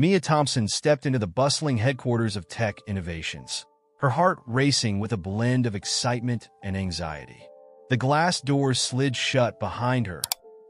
Mia Thompson stepped into the bustling headquarters of Tech Innovations, her heart racing with a blend of excitement and anxiety. The glass doors slid shut behind her,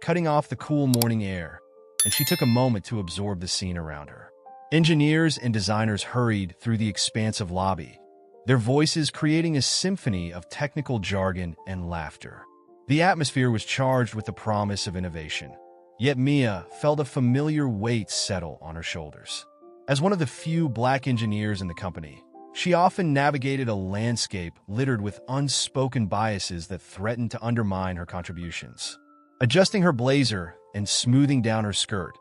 cutting off the cool morning air, and she took a moment to absorb the scene around her. Engineers and designers hurried through the expansive lobby, their voices creating a symphony of technical jargon and laughter. The atmosphere was charged with the promise of innovation, yet Mia felt a familiar weight settle on her shoulders. As one of the few Black engineers in the company, she often navigated a landscape littered with unspoken biases that threatened to undermine her contributions. Adjusting her blazer and smoothing down her skirt,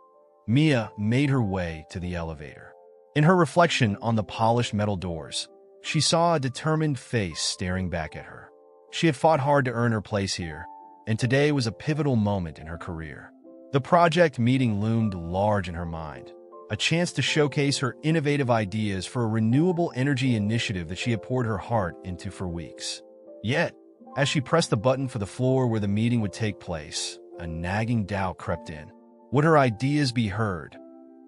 Mia made her way to the elevator. In her reflection on the polished metal doors, she saw a determined face staring back at her. She had fought hard to earn her place here, and today was a pivotal moment in her career. The project meeting loomed large in her mind, a chance to showcase her innovative ideas for a renewable energy initiative that she had poured her heart into for weeks. Yet, as she pressed the button for the floor where the meeting would take place, a nagging doubt crept in. Would her ideas be heard,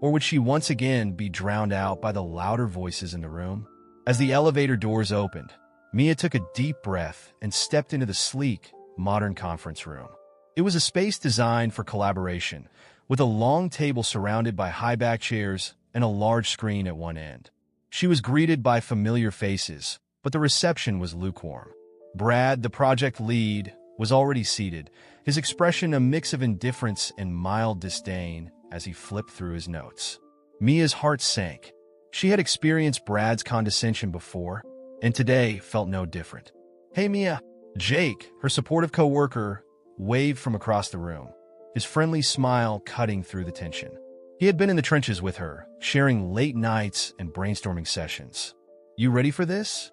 or would she once again be drowned out by the louder voices in the room? As the elevator doors opened, Mia took a deep breath and stepped into the sleek, modern conference room. It was a space designed for collaboration, with a long table surrounded by high-back chairs and a large screen at one end. She was greeted by familiar faces, but the reception was lukewarm. Brad, the project lead, was already seated, his expression a mix of indifference and mild disdain as he flipped through his notes. Mia's heart sank. She had experienced Brad's condescension before, and today felt no different. "Hey, Mia." Jake, her supportive coworker, waved from across the room, his friendly smile cutting through the tension. He had been in the trenches with her, sharing late nights and brainstorming sessions. "You ready for this?"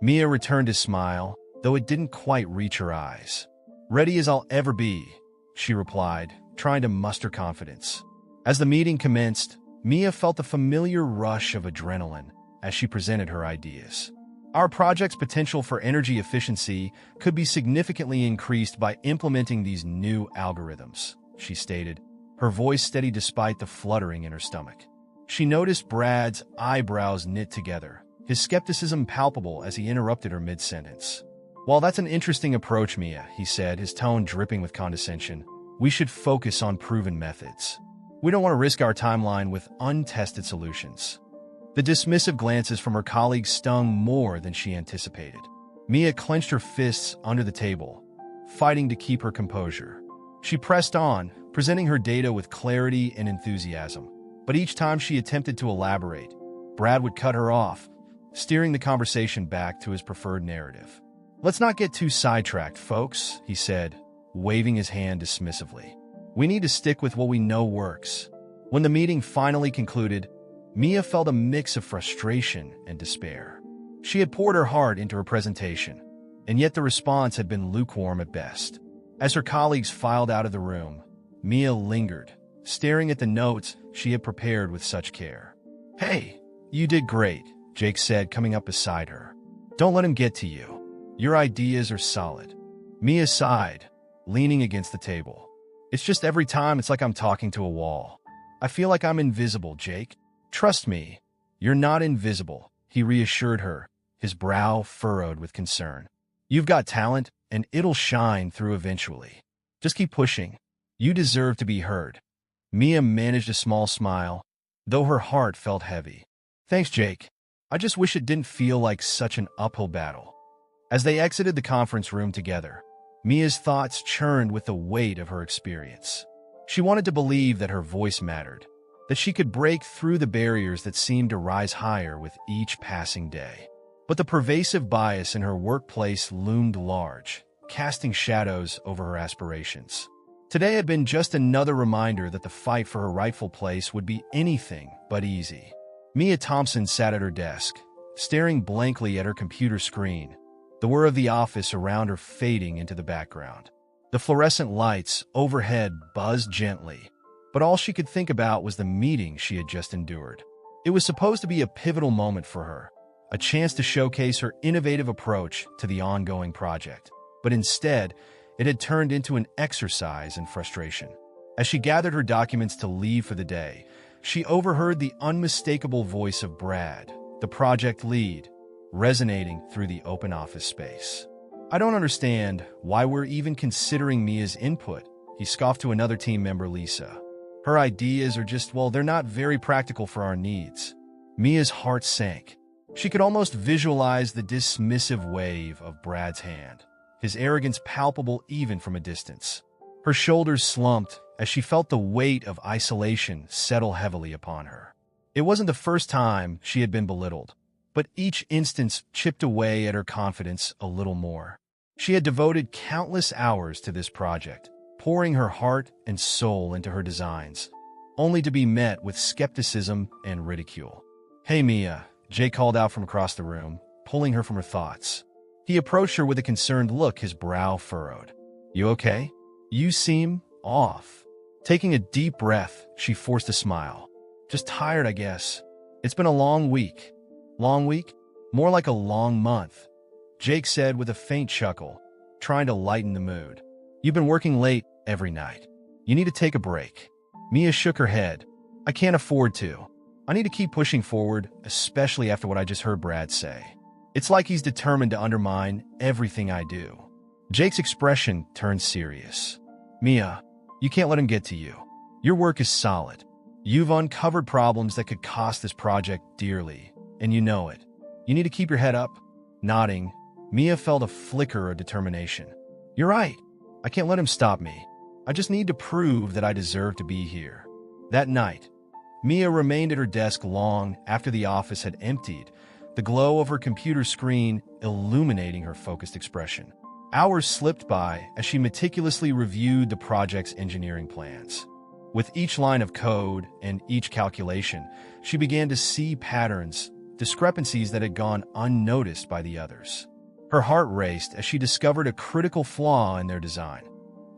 Mia returned his smile, though it didn't quite reach her eyes. "Ready as I'll ever be," she replied, trying to muster confidence. As the meeting commenced, Mia felt the familiar rush of adrenaline as she presented her ideas. "Our project's potential for energy efficiency could be significantly increased by implementing these new algorithms," she stated, her voice steady despite the fluttering in her stomach. She noticed Brad's eyebrows knit together, his skepticism palpable as he interrupted her mid-sentence. "While that's an interesting approach, Mia," he said, his tone dripping with condescension, "we should focus on proven methods. We don't want to risk our timeline with untested solutions." The dismissive glances from her colleagues stung more than she anticipated. Mia clenched her fists under the table, fighting to keep her composure. She pressed on, presenting her data with clarity and enthusiasm. But each time she attempted to elaborate, Brad would cut her off, steering the conversation back to his preferred narrative. "Let's not get too sidetracked, folks," he said, waving his hand dismissively. "We need to stick with what we know works." When the meeting finally concluded, Mia felt a mix of frustration and despair. She had poured her heart into her presentation, and yet the response had been lukewarm at best. As her colleagues filed out of the room, Mia lingered, staring at the notes she had prepared with such care. "Hey, you did great," Jake said, coming up beside her. "Don't let him get to you. Your ideas are solid." Mia sighed, leaning against the table. "It's just every time it's like I'm talking to a wall. I feel like I'm invisible, Jake." "Trust me, you're not invisible," he reassured her, his brow furrowed with concern. "You've got talent, and it'll shine through eventually. Just keep pushing. You deserve to be heard." Mia managed a small smile, though her heart felt heavy. "Thanks, Jake. I just wish it didn't feel like such an uphill battle." As they exited the conference room together, Mia's thoughts churned with the weight of her experience. She wanted to believe that her voice mattered, that she could break through the barriers that seemed to rise higher with each passing day. But the pervasive bias in her workplace loomed large, casting shadows over her aspirations. Today had been just another reminder that the fight for her rightful place would be anything but easy. Mia Thompson sat at her desk, staring blankly at her computer screen, the whir of the office around her fading into the background. The fluorescent lights overhead buzzed gently, but all she could think about was the meeting she had just endured. It was supposed to be a pivotal moment for her, a chance to showcase her innovative approach to the ongoing project. But instead, it had turned into an exercise in frustration. As she gathered her documents to leave for the day, she overheard the unmistakable voice of Brad, the project lead, resonating through the open office space. "I don't understand why we're even considering Mia's input," he scoffed to another team member, Lisa. "Her ideas are just, well, they're not very practical for our needs." Mia's heart sank. She could almost visualize the dismissive wave of Brad's hand, his arrogance palpable even from a distance. Her shoulders slumped as she felt the weight of isolation settle heavily upon her. It wasn't the first time she had been belittled, but each instance chipped away at her confidence a little more. She had devoted countless hours to this project, pouring her heart and soul into her designs, only to be met with skepticism and ridicule. "Hey, Mia," Jay called out from across the room, pulling her from her thoughts. He approached her with a concerned look, his brow furrowed. "You okay? You seem off." Taking a deep breath, she forced a smile. "Just tired, I guess. It's been a long week." "Long week? More like a long month," Jake said with a faint chuckle, trying to lighten the mood. "You've been working late every night. You need to take a break." Mia shook her head. "I can't afford to. I need to keep pushing forward, especially after what I just heard Brad say. It's like he's determined to undermine everything I do." Jake's expression turned serious. "Mia, you can't let him get to you. Your work is solid. You've uncovered problems that could cost this project dearly, and you know it. You need to keep your head up." Nodding, Mia felt a flicker of determination. "You're right. I can't let him stop me. I just need to prove that I deserve to be here." That night, Mia remained at her desk long after the office had emptied, the glow of her computer screen illuminating her focused expression. Hours slipped by as she meticulously reviewed the project's engineering plans. With each line of code and each calculation, she began to see patterns, discrepancies that had gone unnoticed by the others. Her heart raced as she discovered a critical flaw in their design,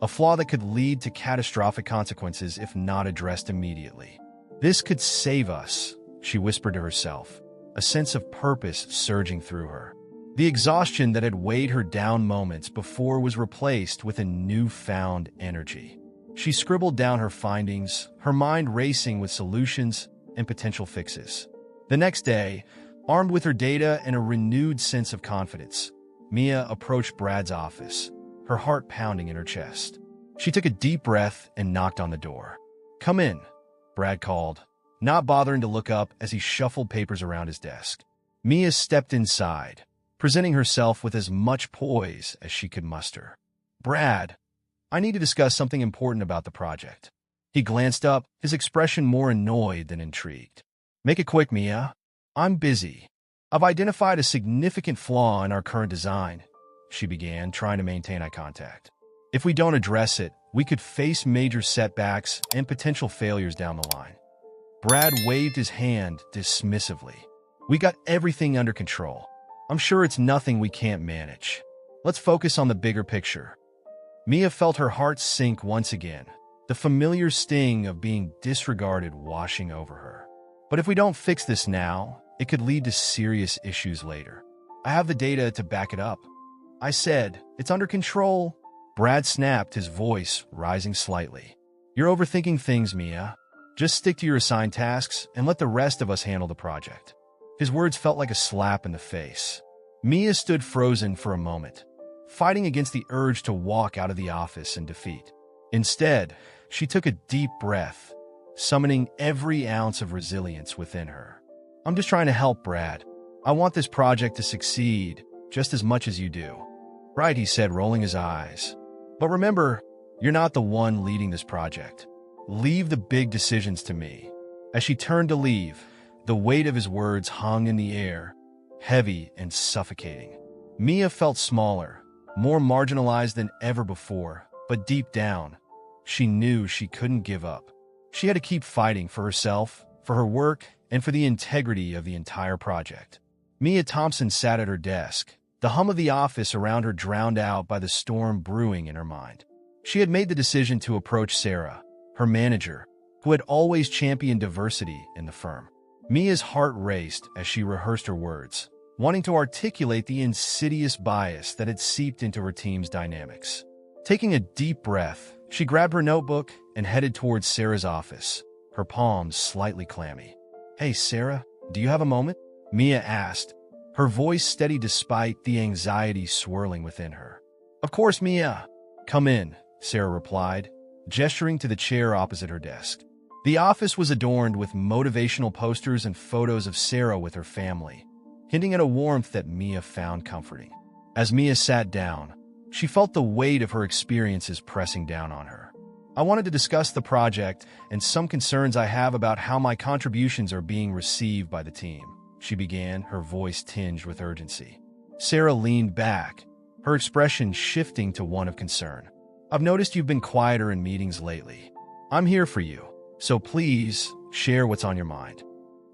a flaw that could lead to catastrophic consequences if not addressed immediately. "This could save us," she whispered to herself, a sense of purpose surging through her. The exhaustion that had weighed her down moments before was replaced with a newfound energy. She scribbled down her findings, her mind racing with solutions and potential fixes. The next day, armed with her data and a renewed sense of confidence, Mia approached Brad's office, her heart pounding in her chest. She took a deep breath and knocked on the door. "Come in," Brad called, not bothering to look up as he shuffled papers around his desk. Mia stepped inside, presenting herself with as much poise as she could muster. "Brad, I need to discuss something important about the project." He glanced up, his expression more annoyed than intrigued. "Make it quick, Mia. I'm busy. I've identified a significant flaw in our current design," she began, trying to maintain eye contact. "If we don't address it, we could face major setbacks and potential failures down the line." Brad waved his hand dismissively. "We got everything under control. I'm sure it's nothing we can't manage. Let's focus on the bigger picture." Mia felt her heart sink once again, the familiar sting of being disregarded washing over her. "But if we don't fix this now, it could lead to serious issues later. I have the data to back it up." I said, "It's under control." Brad snapped, his voice rising slightly. "You're overthinking things, Mia. Just stick to your assigned tasks and let the rest of us handle the project." His words felt like a slap in the face. Mia stood frozen for a moment, fighting against the urge to walk out of the office in defeat. Instead, she took a deep breath, summoning every ounce of resilience within her. "I'm just trying to help, Brad. I want this project to succeed just as much as you do." "Right," he said, rolling his eyes. "But remember, you're not the one leading this project. Leave the big decisions to me." As she turned to leave, the weight of his words hung in the air, heavy and suffocating. Mia felt smaller, more marginalized than ever before, but deep down, she knew she couldn't give up. She had to keep fighting for herself, for her work, and for the integrity of the entire project. Mia Thompson sat at her desk, the hum of the office around her drowned out by the storm brewing in her mind. She had made the decision to approach Sarah, her manager, who had always championed diversity in the firm. Mia's heart raced as she rehearsed her words, wanting to articulate the insidious bias that had seeped into her team's dynamics. Taking a deep breath, she grabbed her notebook and headed towards Sarah's office, her palms slightly clammy. "Hey, Sarah, do you have a moment?" Mia asked, her voice steady despite the anxiety swirling within her. "Of course, Mia. Come in," Sarah replied, gesturing to the chair opposite her desk. The office was adorned with motivational posters and photos of Sarah with her family, hinting at a warmth that Mia found comforting. As Mia sat down, she felt the weight of her experiences pressing down on her. "I wanted to discuss the project and some concerns I have about how my contributions are being received by the team," she began, her voice tinged with urgency. Sarah leaned back, her expression shifting to one of concern. "I've noticed you've been quieter in meetings lately. I'm here for you, so please share what's on your mind."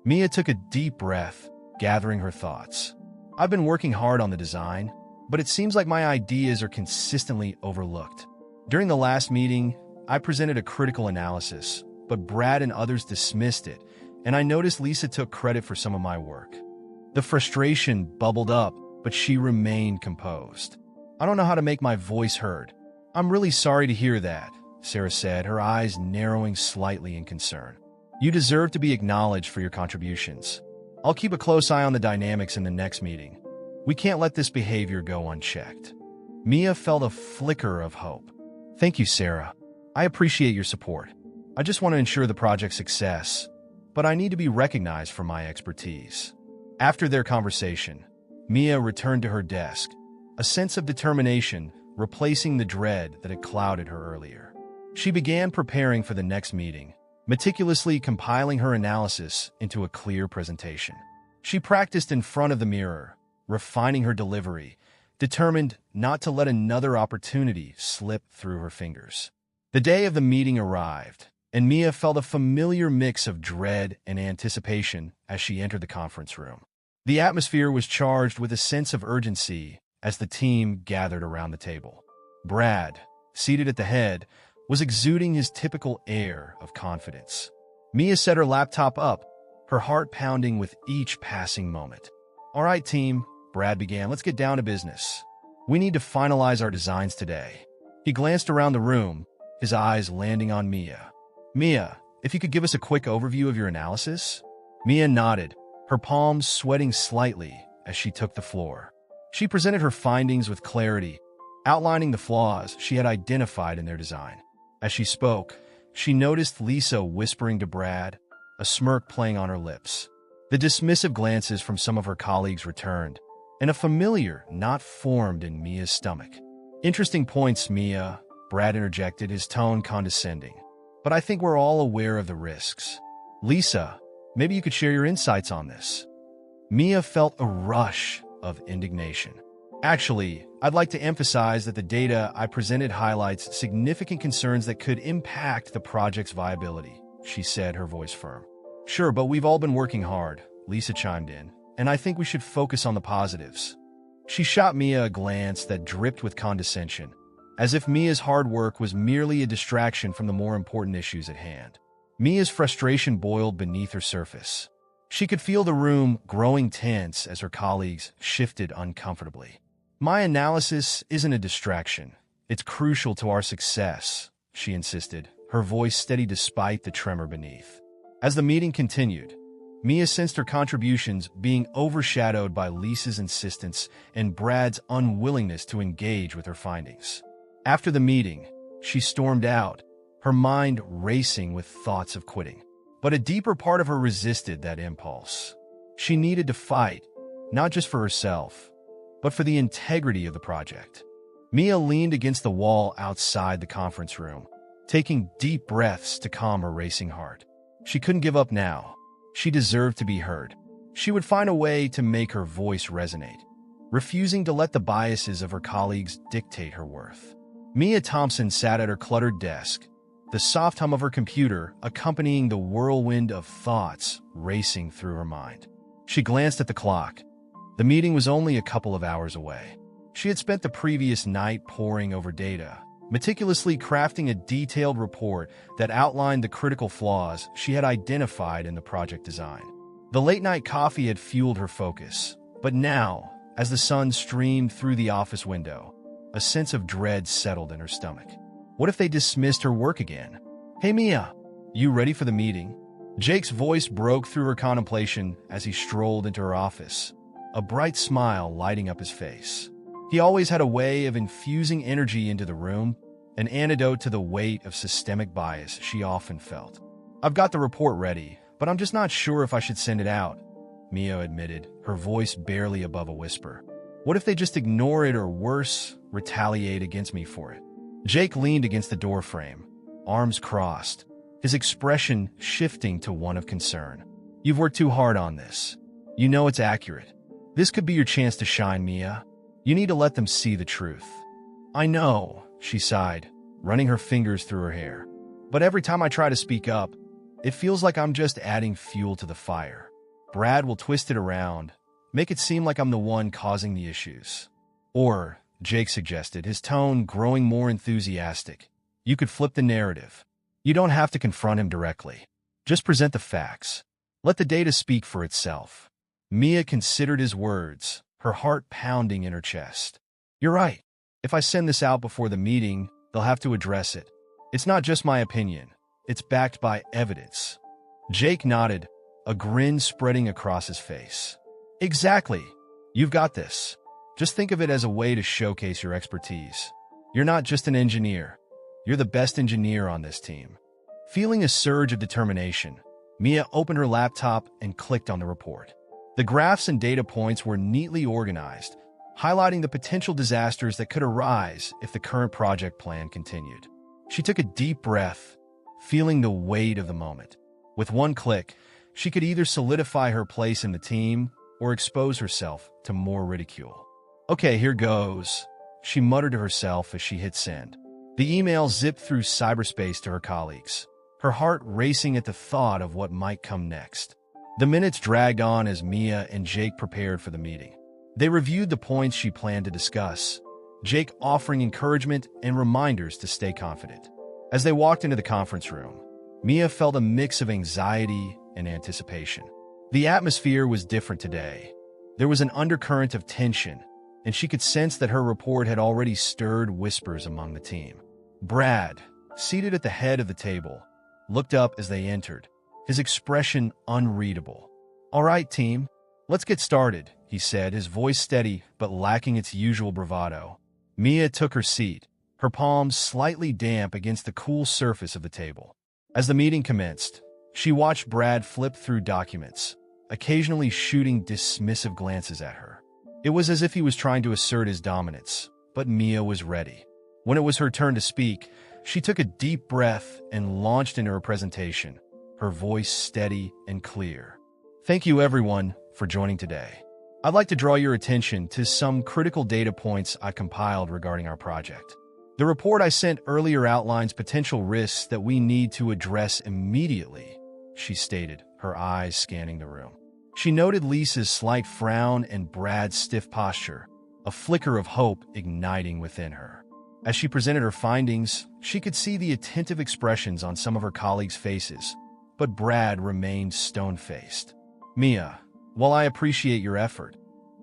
Mia took a deep breath, gathering her thoughts. "I've been working hard on the design, but it seems like my ideas are consistently overlooked. During the last meeting, I presented a critical analysis, but Brad and others dismissed it, and I noticed Lisa took credit for some of my work." The frustration bubbled up, but she remained composed. "I don't know how to make my voice heard." "I'm really sorry to hear that," Sarah said, her eyes narrowing slightly in concern. "You deserve to be acknowledged for your contributions. I'll keep a close eye on the dynamics in the next meeting. We can't let this behavior go unchecked." Mia felt a flicker of hope. "Thank you, Sarah. I appreciate your support. I just want to ensure the project's success, but I need to be recognized for my expertise." After their conversation, Mia returned to her desk, a sense of determination replacing the dread that had clouded her earlier. She began preparing for the next meeting, meticulously compiling her analysis into a clear presentation. She practiced in front of the mirror, refining her delivery, determined not to let another opportunity slip through her fingers. The day of the meeting arrived, and Mia felt a familiar mix of dread and anticipation as she entered the conference room. The atmosphere was charged with a sense of urgency as the team gathered around the table. Brad, seated at the head, was exuding his typical air of confidence. Mia set her laptop up, her heart pounding with each passing moment. "All right, team," Brad began, "let's get down to business. We need to finalize our designs today." He glanced around the room, his eyes landing on Mia. "Mia, if you could give us a quick overview of your analysis?" Mia nodded, her palms sweating slightly as she took the floor. She presented her findings with clarity, outlining the flaws she had identified in their design. As she spoke, she noticed Lisa whispering to Brad, a smirk playing on her lips. The dismissive glances from some of her colleagues returned, and a familiar knot formed in Mia's stomach. "Interesting points, Mia," Brad interjected, his tone condescending. "But I think we're all aware of the risks. Lisa, maybe you could share your insights on this." Mia felt a rush of indignation. "Actually, I'd like to emphasize that the data I presented highlights significant concerns that could impact the project's viability," she said, her voice firm. "Sure, but we've all been working hard," Lisa chimed in, "and I think we should focus on the positives." She shot Mia a glance that dripped with condescension, as if Mia's hard work was merely a distraction from the more important issues at hand. Mia's frustration boiled beneath her surface. She could feel the room growing tense as her colleagues shifted uncomfortably. "My analysis isn't a distraction. It's crucial to our success," she insisted, her voice steady despite the tremor beneath. As the meeting continued, Mia sensed her contributions being overshadowed by Lisa's insistence and Brad's unwillingness to engage with her findings. After the meeting, she stormed out, her mind racing with thoughts of quitting. But a deeper part of her resisted that impulse. She needed to fight, not just for herself, but for the integrity of the project. Mia leaned against the wall outside the conference room, taking deep breaths to calm her racing heart. She couldn't give up now. She deserved to be heard. She would find a way to make her voice resonate, refusing to let the biases of her colleagues dictate her worth. Mia Thompson sat at her cluttered desk, the soft hum of her computer accompanying the whirlwind of thoughts racing through her mind. She glanced at the clock. The meeting was only a couple of hours away. She had spent the previous night poring over data, meticulously crafting a detailed report that outlined the critical flaws she had identified in the project design. The late-night coffee had fueled her focus, but now, as the sun streamed through the office window, a sense of dread settled in her stomach. What if they dismissed her work again? "Hey, Mia," You ready for the meeting? Jake's voice broke through her contemplation as he strolled into her office, a bright smile lighting up his face. He always had a way of infusing energy into the room, an antidote to the weight of systemic bias she often felt. I've got the report ready, but I'm just not sure if I should send it out, Mia admitted, her voice barely above a whisper. What if they just ignore it or worse, retaliate against me for it? Jake leaned against the doorframe, arms crossed, his expression shifting to one of concern. You've worked too hard on this. You know it's accurate. This could be your chance to shine, Mia. You need to let them see the truth. I know, she sighed, running her fingers through her hair. But every time I try to speak up, it feels like I'm just adding fuel to the fire. Brad will twist it around, make it seem like I'm the one causing the issues. Or, Jake suggested, his tone growing more enthusiastic, you could flip the narrative. You don't have to confront him directly. Just present the facts. Let the data speak for itself. Mia considered his words, her heart pounding in her chest. You're right. If I send this out before the meeting, they'll have to address it. It's not just my opinion. It's backed by evidence. Jake nodded, a grin spreading across his face. Exactly. You've got this. Just think of it as a way to showcase your expertise. You're not just an engineer. You're the best engineer on this team. Feeling a surge of determination, Mia opened her laptop and clicked on the report. The graphs and data points were neatly organized, highlighting the potential disasters that could arise if the current project plan continued. She took a deep breath, feeling the weight of the moment. With one click, she could either solidify her place in the team or expose herself to more ridicule. Okay, here goes, she muttered to herself as she hit send. The email zipped through cyberspace to her colleagues, her heart racing at the thought of what might come next. The minutes dragged on as Mia and Jake prepared for the meeting. They reviewed the points she planned to discuss, Jake offering encouragement and reminders to stay confident. As they walked into the conference room, Mia felt a mix of anxiety and anticipation. The atmosphere was different today. There was an undercurrent of tension, and she could sense that her report had already stirred whispers among the team. Brad, seated at the head of the table, looked up as they entered, his expression unreadable. All right, team, let's get started, he said, his voice steady but lacking its usual bravado. Mia took her seat, her palms slightly damp against the cool surface of the table. As the meeting commenced, she watched Brad flip through documents, occasionally shooting dismissive glances at her. It was as if he was trying to assert his dominance, but Mia was ready. When it was her turn to speak, she took a deep breath and launched into her presentation, her voice steady and clear. Thank you, everyone, for joining today. I'd like to draw your attention to some critical data points I compiled regarding our project. The report I sent earlier outlines potential risks that we need to address immediately, she stated, her eyes scanning the room. She noted Lisa's slight frown and Brad's stiff posture, a flicker of hope igniting within her. As she presented her findings, she could see the attentive expressions on some of her colleagues' faces, but Brad remained stone-faced. Mia, while I appreciate your effort,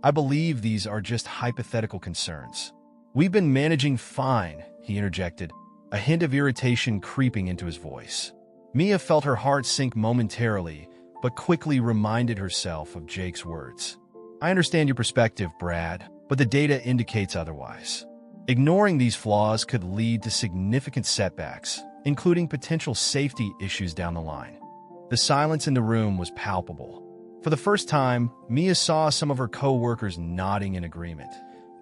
I believe these are just hypothetical concerns. We've been managing fine, he interjected, a hint of irritation creeping into his voice. Mia felt her heart sink momentarily, but quickly reminded herself of Jake's words. I understand your perspective, Brad, but the data indicates otherwise. Ignoring these flaws could lead to significant setbacks, including potential safety issues down the line. The silence in the room was palpable. For the first time, Mia saw some of her co-workers nodding in agreement,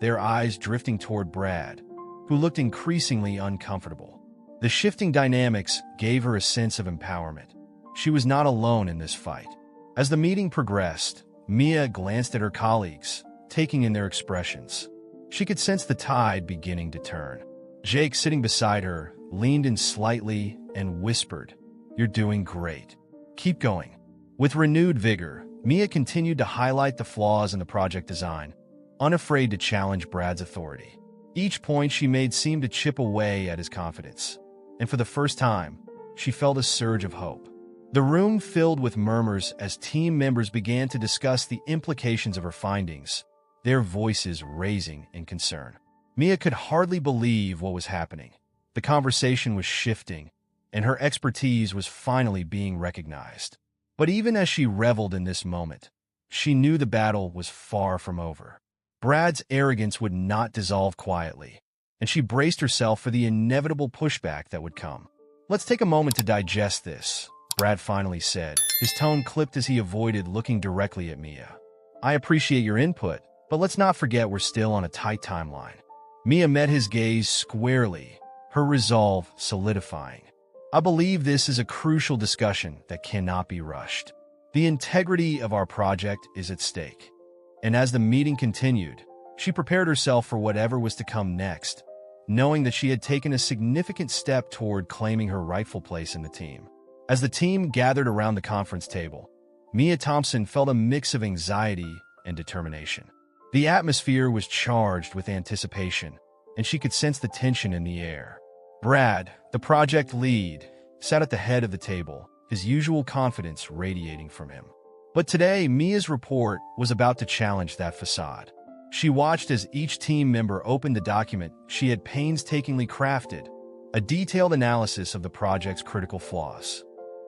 their eyes drifting toward Brad, who looked increasingly uncomfortable. The shifting dynamics gave her a sense of empowerment. She was not alone in this fight. As the meeting progressed, Mia glanced at her colleagues, taking in their expressions. She could sense the tide beginning to turn. Jake, sitting beside her, leaned in slightly and whispered, "You're doing great. Keep going." With renewed vigor, Mia continued to highlight the flaws in the project design, unafraid to challenge Brad's authority. Each point she made seemed to chip away at his confidence, and for the first time, she felt a surge of hope. The room filled with murmurs as team members began to discuss the implications of her findings, their voices raising in concern. Mia could hardly believe what was happening. The conversation was shifting, and her expertise was finally being recognized. But even as she reveled in this moment, she knew the battle was far from over. Brad's arrogance would not dissolve quietly, and she braced herself for the inevitable pushback that would come. "Let's take a moment to digest this," Brad finally said, his tone clipped as he avoided looking directly at Mia. "I appreciate your input, but let's not forget we're still on a tight timeline." Mia met his gaze squarely, her resolve solidifying. "I believe this is a crucial discussion that cannot be rushed. The integrity of our project is at stake." And as the meeting continued, she prepared herself for whatever was to come next, knowing that she had taken a significant step toward claiming her rightful place in the team. As the team gathered around the conference table, Mia Thompson felt a mix of anxiety and determination. The atmosphere was charged with anticipation, and she could sense the tension in the air. Brad, the project lead, sat at the head of the table, his usual confidence radiating from him. But today, Mia's report was about to challenge that facade. She watched as each team member opened the document she had painstakingly crafted, a detailed analysis of the project's critical flaws.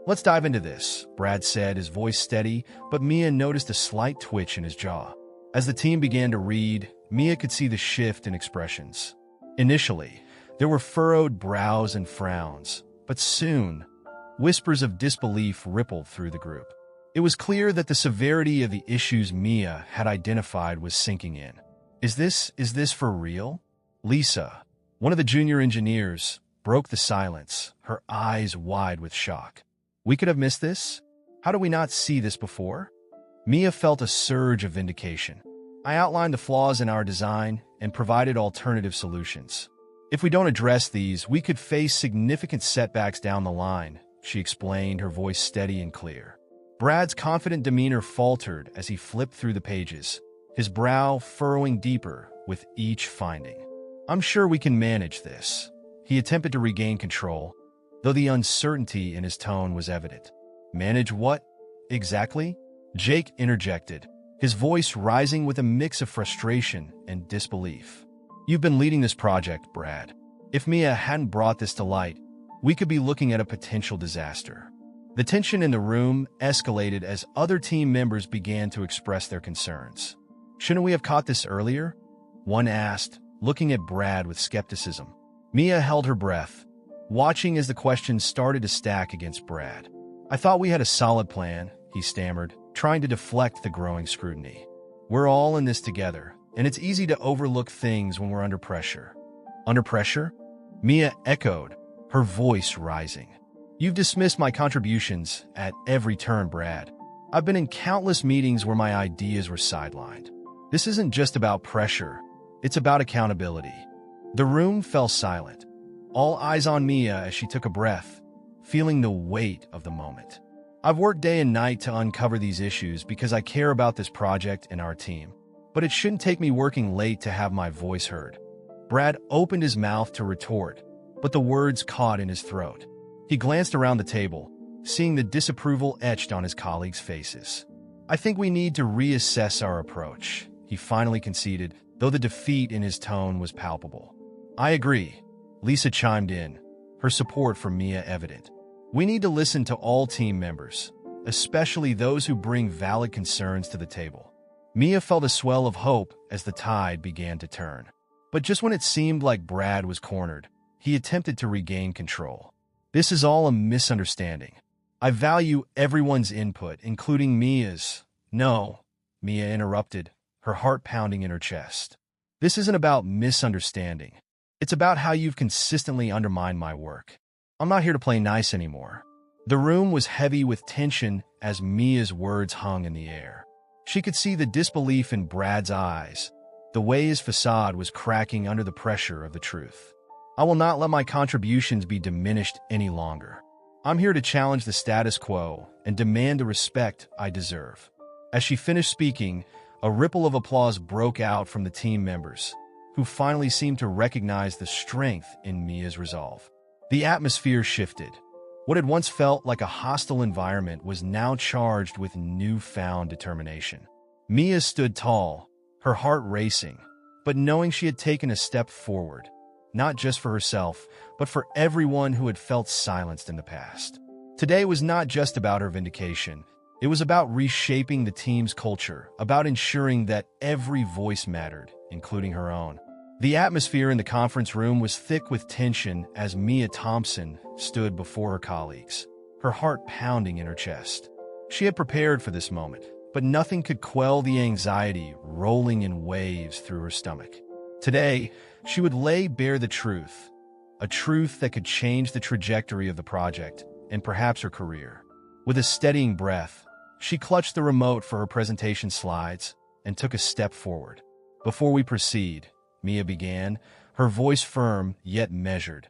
"Let's dive into this," Brad said, his voice steady, but Mia noticed a slight twitch in his jaw. As the team began to read, Mia could see the shift in expressions. Initially, there were furrowed brows and frowns, but soon, whispers of disbelief rippled through the group. It was clear that the severity of the issues Mia had identified was sinking in. Is this for real?" Lisa, one of the junior engineers, broke the silence, her eyes wide with shock. "We could have missed this? How do we not see this before?" Mia felt a surge of vindication. "I outlined the flaws in our design and provided alternative solutions. If we don't address these, we could face significant setbacks down the line," she explained, her voice steady and clear. Brad's confident demeanor faltered as he flipped through the pages, his brow furrowing deeper with each finding. "I'm sure we can manage this." He attempted to regain control, though the uncertainty in his tone was evident. "Manage what? Exactly?" Jake interjected, his voice rising with a mix of frustration and disbelief. "You've been leading this project, Brad. If Mia hadn't brought this to light, we could be looking at a potential disaster." The tension in the room escalated as other team members began to express their concerns. "Shouldn't we have caught this earlier?" one asked, looking at Brad with skepticism. Mia held her breath, watching as the questions started to stack against Brad. "I thought we had a solid plan," he stammered, trying to deflect the growing scrutiny. "We're all in this together, and it's easy to overlook things when we're under pressure." "Under pressure?" Mia echoed, her voice rising. "You've dismissed my contributions at every turn, Brad. I've been in countless meetings where my ideas were sidelined. This isn't just about pressure, it's about accountability." The room fell silent, all eyes on Mia as she took a breath, feeling the weight of the moment. "I've worked day and night to uncover these issues because I care about this project and our team, but it shouldn't take me working late to have my voice heard." Brad opened his mouth to retort, but the words caught in his throat. He glanced around the table, seeing the disapproval etched on his colleagues' faces. "I think we need to reassess our approach," he finally conceded, though the defeat in his tone was palpable. "I agree," Lisa chimed in, her support for Mia evident. "We need to listen to all team members, especially those who bring valid concerns to the table." Mia felt a swell of hope as the tide began to turn. But just when it seemed like Brad was cornered, he attempted to regain control. "This is all a misunderstanding. I value everyone's input, including Mia's." "No," Mia interrupted, her heart pounding in her chest. "This isn't about misunderstanding. It's about how you've consistently undermined my work. I'm not here to play nice anymore." The room was heavy with tension as Mia's words hung in the air. She could see the disbelief in Brad's eyes, the way his facade was cracking under the pressure of the truth. "I will not let my contributions be diminished any longer. I'm here to challenge the status quo and demand the respect I deserve." As she finished speaking, a ripple of applause broke out from the team members, who finally seemed to recognize the strength in Mia's resolve. The atmosphere shifted. What had once felt like a hostile environment was now charged with newfound determination. Mia stood tall, her heart racing, but knowing she had taken a step forward, not just for herself, but for everyone who had felt silenced in the past. Today was not just about her vindication. It was about reshaping the team's culture, about ensuring that every voice mattered, including her own. The atmosphere in the conference room was thick with tension as Mia Thompson stood before her colleagues, her heart pounding in her chest. She had prepared for this moment, but nothing could quell the anxiety rolling in waves through her stomach. Today, she would lay bare the truth, a truth that could change the trajectory of the project and perhaps her career. With a steadying breath, she clutched the remote for her presentation slides and took a step forward. "Before we proceed," Mia began, her voice firm yet measured,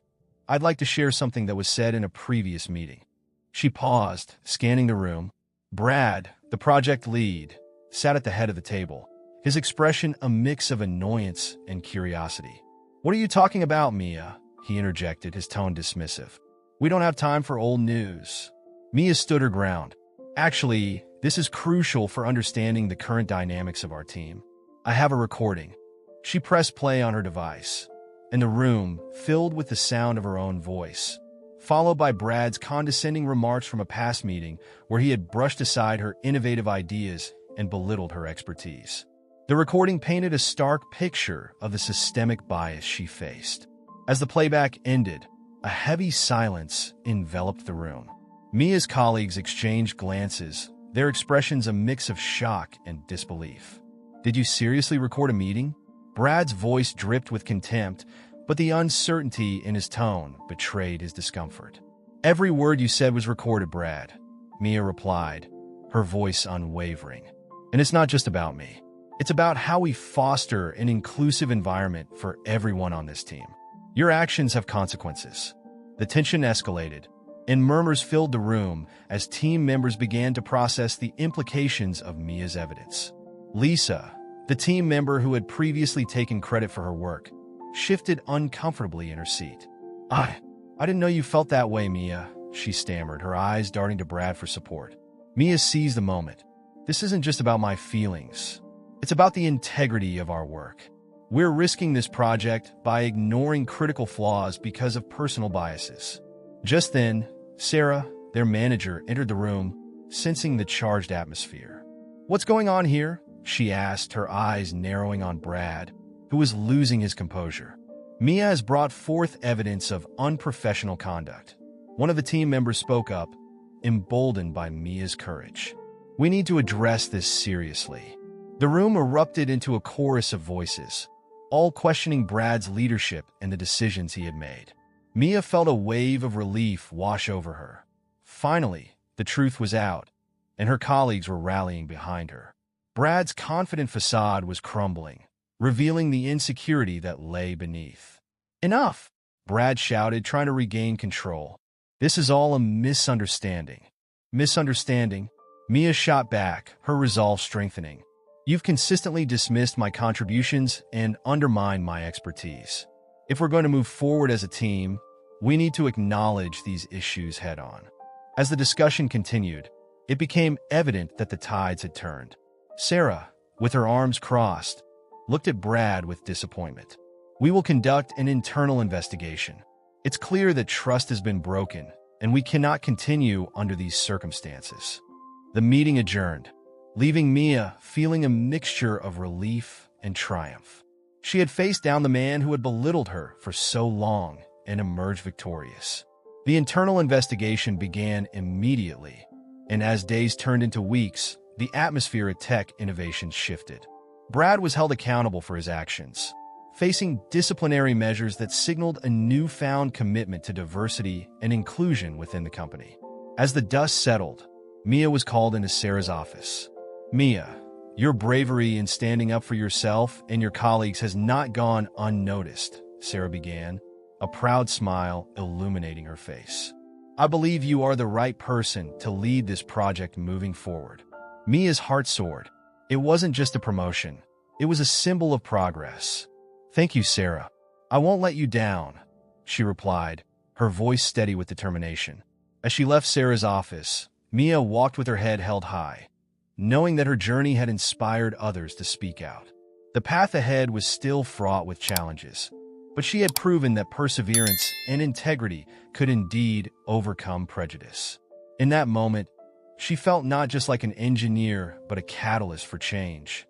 "I'd like to share something that was said in a previous meeting." She paused, scanning the room. Brad, the project lead, sat at the head of the table, his expression a mix of annoyance and curiosity. "What are you talking about, Mia?" he interjected, his tone dismissive. "We don't have time for old news." Mia stood her ground. "Actually, this is crucial for understanding the current dynamics of our team. I have a recording." She pressed play on her device, and the room filled with the sound of her own voice, followed by Brad's condescending remarks from a past meeting where he had brushed aside her innovative ideas and belittled her expertise. The recording painted a stark picture of the systemic bias she faced. As the playback ended, a heavy silence enveloped the room. Mia's colleagues exchanged glances, their expressions a mix of shock and disbelief. "Did you seriously record a meeting?" Brad's voice dripped with contempt, but the uncertainty in his tone betrayed his discomfort. "Every word you said was recorded, Brad," Mia replied, her voice unwavering. "And it's not just about me. It's about how we foster an inclusive environment for everyone on this team. Your actions have consequences." The tension escalated, and murmurs filled the room as team members began to process the implications of Mia's evidence. Lisa, the team member who had previously taken credit for her work, shifted uncomfortably in her seat. I didn't know you felt that way, Mia," she stammered, her eyes darting to Brad for support. Mia seized the moment. "This isn't just about my feelings. It's about the integrity of our work. We're risking this project by ignoring critical flaws because of personal biases." Just then, Sarah, their manager, entered the room, sensing the charged atmosphere. "What's going on here?" she asked, her eyes narrowing on Brad, who was losing his composure. "Mia has brought forth evidence of unprofessional conduct." One of the team members spoke up, emboldened by Mia's courage. "We need to address this seriously." The room erupted into a chorus of voices, all questioning Brad's leadership and the decisions he had made. Mia felt a wave of relief wash over her. Finally, the truth was out, and her colleagues were rallying behind her. Brad's confident facade was crumbling, revealing the insecurity that lay beneath. "Enough!" Brad shouted, trying to regain control. "This is all a misunderstanding." "Misunderstanding?" Mia shot back, her resolve strengthening. "You've consistently dismissed my contributions and undermined my expertise. If we're going to move forward as a team, we need to acknowledge these issues head-on." As the discussion continued, it became evident that the tides had turned. Sarah, with her arms crossed, looked at Brad with disappointment. "We will conduct an internal investigation. It's clear that trust has been broken, and we cannot continue under these circumstances." The meeting adjourned, leaving Mia feeling a mixture of relief and triumph. She had faced down the man who had belittled her for so long and emerged victorious. The internal investigation began immediately, and as days turned into weeks, the atmosphere at Tech Innovations shifted. Brad was held accountable for his actions, facing disciplinary measures that signaled a newfound commitment to diversity and inclusion within the company. As the dust settled, Mia was called into Sarah's office. "Mia, your bravery in standing up for yourself and your colleagues has not gone unnoticed," Sarah began, a proud smile illuminating her face. "I believe you are the right person to lead this project moving forward." Mia's heart soared. It wasn't just a promotion. It was a symbol of progress. "Thank you, Sarah. I won't let you down," she replied, her voice steady with determination. As she left Sarah's office, Mia walked with her head held high, knowing that her journey had inspired others to speak out. The path ahead was still fraught with challenges, but she had proven that perseverance and integrity could indeed overcome prejudice. In that moment, she felt not just like an engineer, but a catalyst for change.